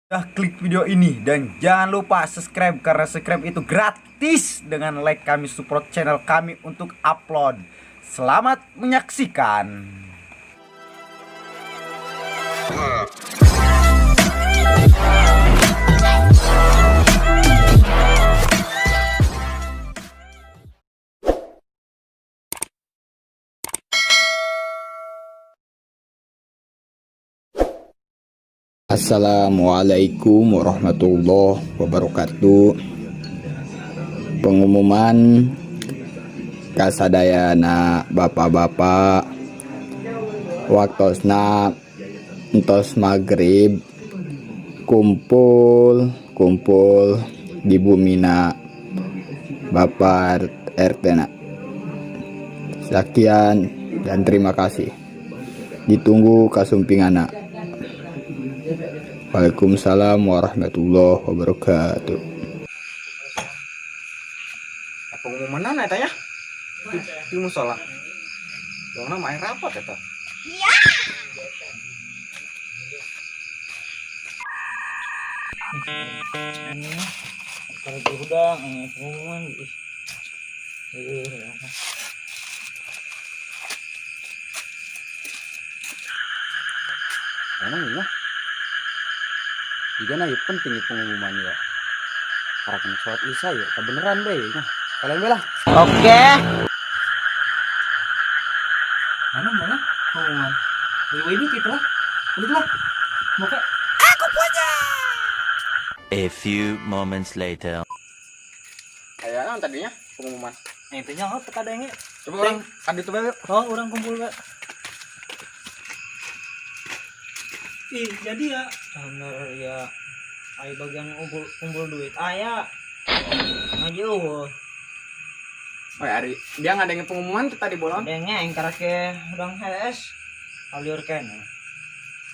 Udah klik video ini dan jangan lupa subscribe karena subscribe itu gratis. Dengan like kami support channel kami untuk upload. Selamat menyaksikan. Assalamualaikum warahmatullahi wabarakatuh. Pengumuman kasadayana bapak-bapak waktosna entos maghrib kumpul di bumina Bapak RT na. Sekian dan terima kasih. Ditunggu kasumpingana. Waalaikumsalam warahmatullahi wabarakatuh. Pengumuman mana ya? Di musola. Dona main rapat eta. Iya. Ini kalau udang pengumuman. Mana ya? Juga nah penting pengumuman ya. Para sholat isya ya, kebenaran deh. Nah, kalian belah. Oke. Mana pengumuman? Ibu kita lah. Udah mau ke? Aku punya. A few moments later. Kayak apa tadinya pengumuman? Intinya oh tekadengnya. Coba orang ada tuh bae. Oh, orang kumpul Pak. Ih, jadi ya bener ya. Ayo bagian kumpul duit. Aya. Ngajeuh. Oh, Ari, dia ngadengin pengumuman tuh tadi bolon. Dengnya yang karake urang HS. Aliurkeun.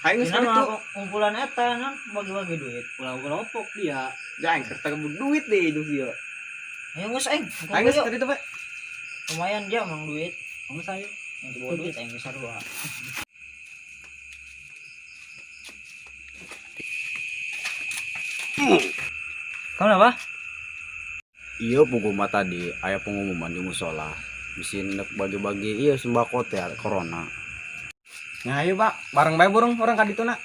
Hai geus Dina itu. mah kumpulan eta nah bagi-bagi duit. Pulau kelompok dia. Jangan kerta kebut duit deh itu sih. Ayo geus aing. Hai geus tadi tuh, Pak. Lumayan dia emang duit. Kamu saya. Yang bawa duit aing geus sarua. Kamu apa? Iya pengumuman tadi, aya pengumuman di musola. Bisin bagi-bagi iya sembako teh corona. Nah, ayo Pak, bareng bae burung orang ka dituna.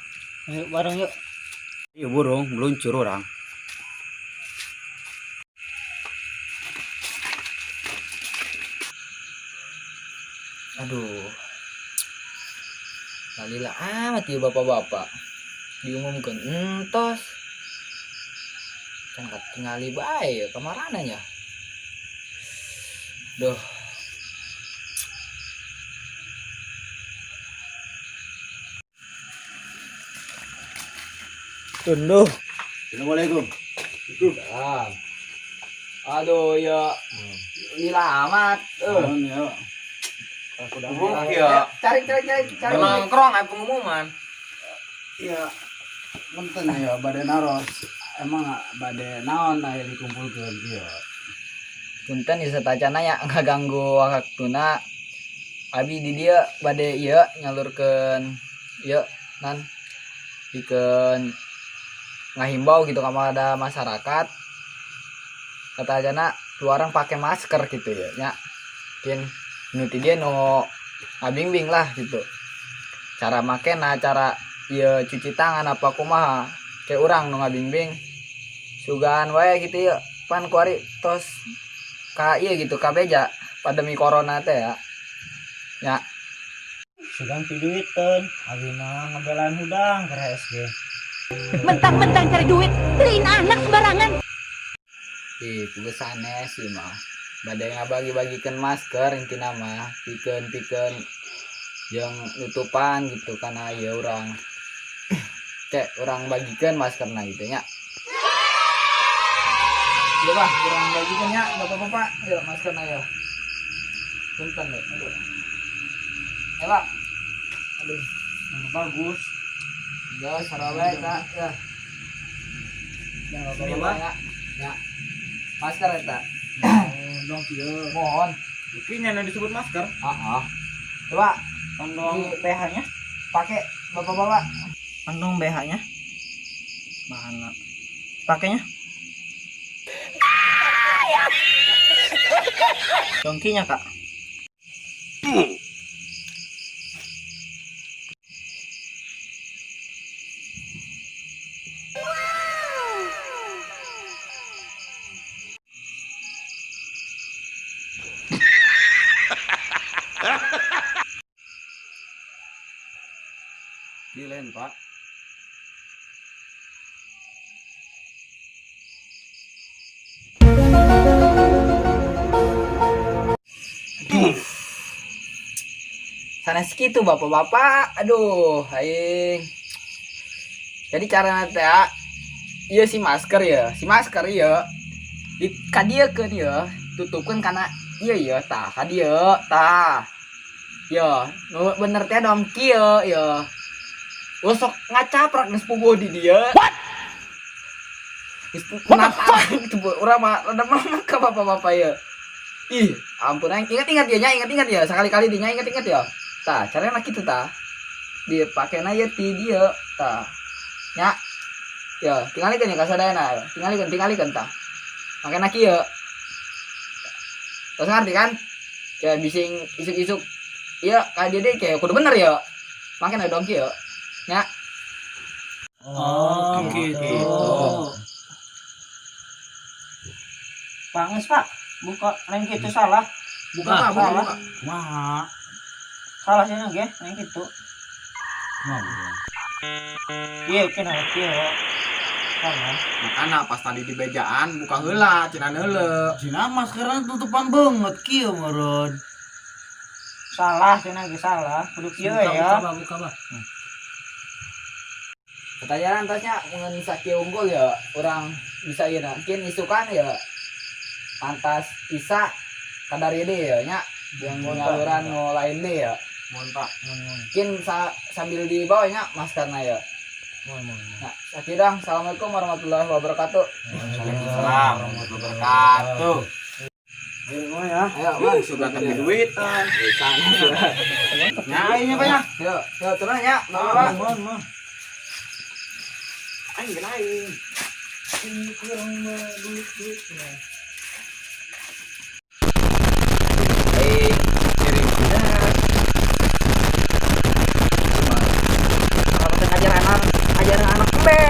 Ayo bareng yuk. Iya burung, meluncur orang. Aduh. Lalilah amat ya bapak-bapak. Diumumkan entos. Kan tingali bae ya kemarananya. Duh. Tunduh. Assalamualaikum. Ah. Aduh ya. Lila amat. Ya. Aku udah Cari. Nongkrong aya pengumuman. Iya, punten ya bade naros. Emang bade naon aya dikumpulkeun kieu. Punten bisa tacana ya ngaganggu waktuna. Abi di dia bade ieu nyalurkeun ieu nan pikeun ngahimbau gitu kepada masyarakat. Kata ajana keluaran pakai masker gitu ya nya. Mungkin nuti dia no ngabingbing lah gitu. Cara make nah cara ieu cuci tangan apa kumaha kayak orang nu ngabingbing. Sugan wae gitu ya pan kuari tos ka ieu gitu ka beja pandemi corona teh ya. Ya. Sugan piduiteun abina ngabelan hudang ke SG. Mentang-mentang cari duit, beliin anak sembarangan. Ih, kugesane sih mah. Bade ngabagi-bagikeun masker intina mah pikeun yang nutupan gitu karena ya orang cek orang bagikan maskerna gitu nya. Iya bah, orang bagikan ya bapak-bapak. Yuk maskerna ya. Punten deh. Aduh. Ya pak. Aduh, bagus. Ya sarawe kak ya. Jangan bapak-bapak ya. Ya. Masker eta. Dong kieu. Mohon. Iki nya disebut masker. Coba Kondom BH-nya pakai bapak-bapak. Kandung BH-nya. Mana pakainya? Dongkinya kak. Dilen pak. Sanes gitu bapak-bapak. Aduh, aing. Jadi cara nanti ya, iya si masker ya, di kadiekeun ya, tutupkan karena iya tah kadia tah. Ya, nu bener teh dong kieu ya. Gosok ngacaprak geus puguh di dia. What? Kenapa gitu urang mah rada mah ka bapak-bapak ya. Ih, ampun aing ingat-ingat ya, ingat-ingat ya, sekali-kali dinya ingat-ingat ya. Tah, caranya kitu tah. Dia pakai na ya ti dia tah. Nya. Ya, tingalikeun ya kasadayana. Tingalikeun tah. Make na kieu. Terus ngerti kan? Kayak bising isuk-isuk. Iya, kayak dia deh kayak kudu bener ya. Makanya dong kieu. Nya. Oh, gitu. Panges pak, buka lain gitu salah. Buka salah. Wah. Salah sih nage, lain gitu. Iya, kenapa iya? Salah. Makanya pas tadi di bejaan buka heula cenah heule. Cina maskeran tutupan banget kieu meureun. Salah sih nage salah. Kudu kieu ya. Buka. Pertanyaan tasnya mengenai sakit unggul ya orang bisa ya mungkin isukan ya pantas bisa kadar ini ya nya yang penyaluran no lain deh ya mungkin sambil di bawahnya maskarnya ya. Nah, sakirang assalamualaikum warahmatullahi wabarakatuh. Waalaikumsalam warahmatullahi wabarakatuh. Ayo, Bang, sudah ganti duit. Nyainya banyak. Yo turun ya, Bapak. Mohon. Aing genain. Ajaran anak be.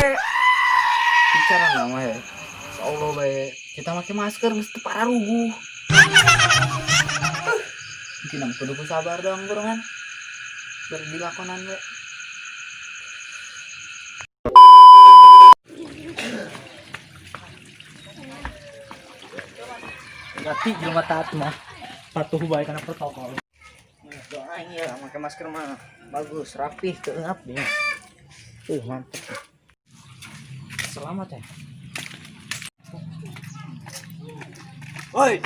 Bicara nama ya. Allah be. Kita pakai masker mesti parah ruguh. Mungkin am kudu sabar dong, burongan. Berdilakonan be. Berarti jelema taat mah patuh bae kana protokol. Doain ya, pakai masker mah bagus, rapih, keengap dia. Mantap. Selamat ya. Oi.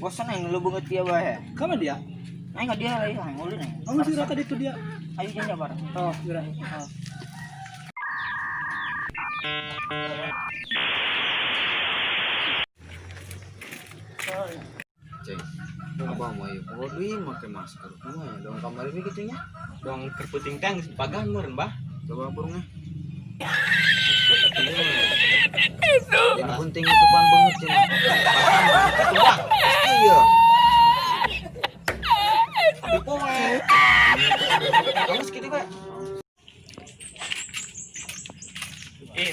Bosan yang lu banget dia bae. Kamu dia? Aing enggak dia lagi aing ulin aing. Kamu sih tadi itu dia. Ayo jangan bareng. Oh, kira. Ceng. Abah mau yuk, waduh pakai masker. Kumaha dong kamar ini gitunya? Dong kerputing tang pagan meureun, Bah. Coba burungnya. Yang penting itu pan banget cenah. Iya. Aduh poe. Kamu segitu, Pak.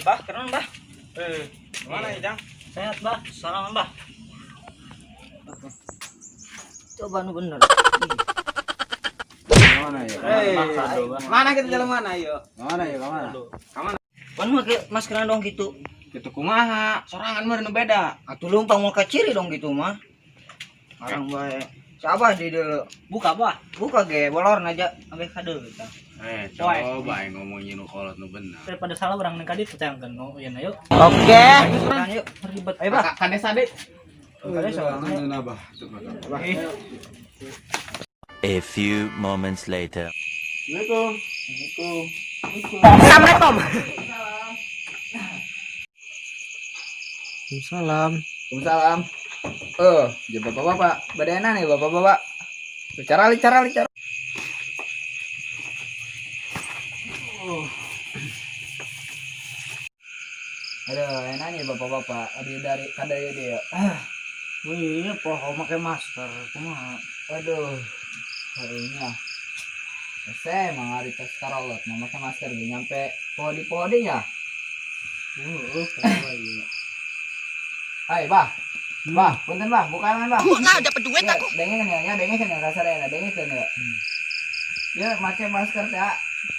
Bah, keren bah. Mana ya, Jang? Sehat bah, salam bah. Coba nu bener. Mana ya? Mana kita jalan mana ayo? Mana ya, kemana? Pan make maskeran dong gitu. Gitu kumaha? Sorangan meureun beda. Atuh lumpang mau kaciri dong gitu mah. Arang bae. Siapa di dulu? Buka bah. Buka ge bolor aja sampai kade kita. Coba yang ngomongin nu kolot nu bener. Daripada salah orang neng kadit percayakan no ya ayo. Oke. Yuk, ribet. Ayo bah. Kades ade. Kade salah. Abah. Coba. A few moments later. Assalamualaikum. Waalaikumsalam. Ya bapak-bapak, badana nih bapak-bapak. Bicara. Aduh, enak nih bapak-bapak. Aduh dari kadaya dia. Wih, iya poho pakai masker. Kumaha? Aduh, harinya. Saya emang hari tes karolot, mau pakai masker dia nyampe pohon di ya. Kenapa iya? Hai, bah. Bah, punten bah, bukaan bah. Gua nggak dapat duit aku. Dengerin ya, dengerin ya kasarnya, dengerin ya. Ya, pakai masker teh.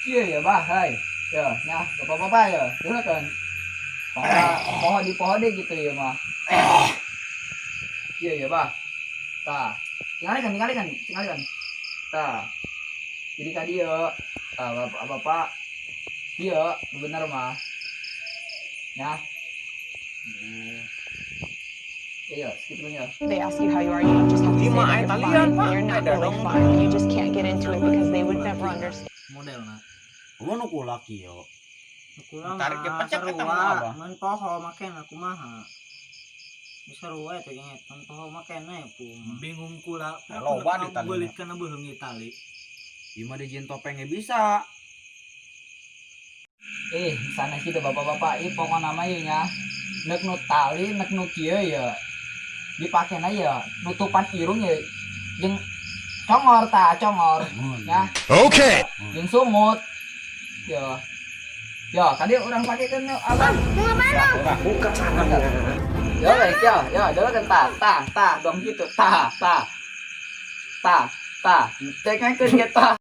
Iya ya, bah, hai. Ya, nya, bapak-bapak ya. Dulu kan. Pohon deh gitu ya, mah. Iya ya, bah. Tah. Tinggalkan. Tah. Jadi ka dia. Tah, bapak. Iya, bener mah. Ya. Iya, segitunya. They ask you how you are, you just have to say that you're fine. They're not really fine. You just can't get into it because they would never understand. Model na. Kumaha nu laki yo. Kulang Tarik ke pecah sarua, kita mah, Abah. mun poho makena kumaha. Sarua eta jeung eta poho makena ya kumaha. Bingung kula. Loba di tali. Beulit kana beuheung ieu tali. Gimana dijin topengnya bisa? Sana gitu bapak-bapak, pokok nama ieu nya. Nek nu tali, nek nu kieu ya. Dipake na ya nutupan irung ya. Jeung congor. Ya. Okay. Jeung sumut. Ya. Ya, tadi orang pakai kan abang. Mau mana? Buka sana. Ya, guys, ya, adalah kan ta, dong gitu, ta. Cek kan kita.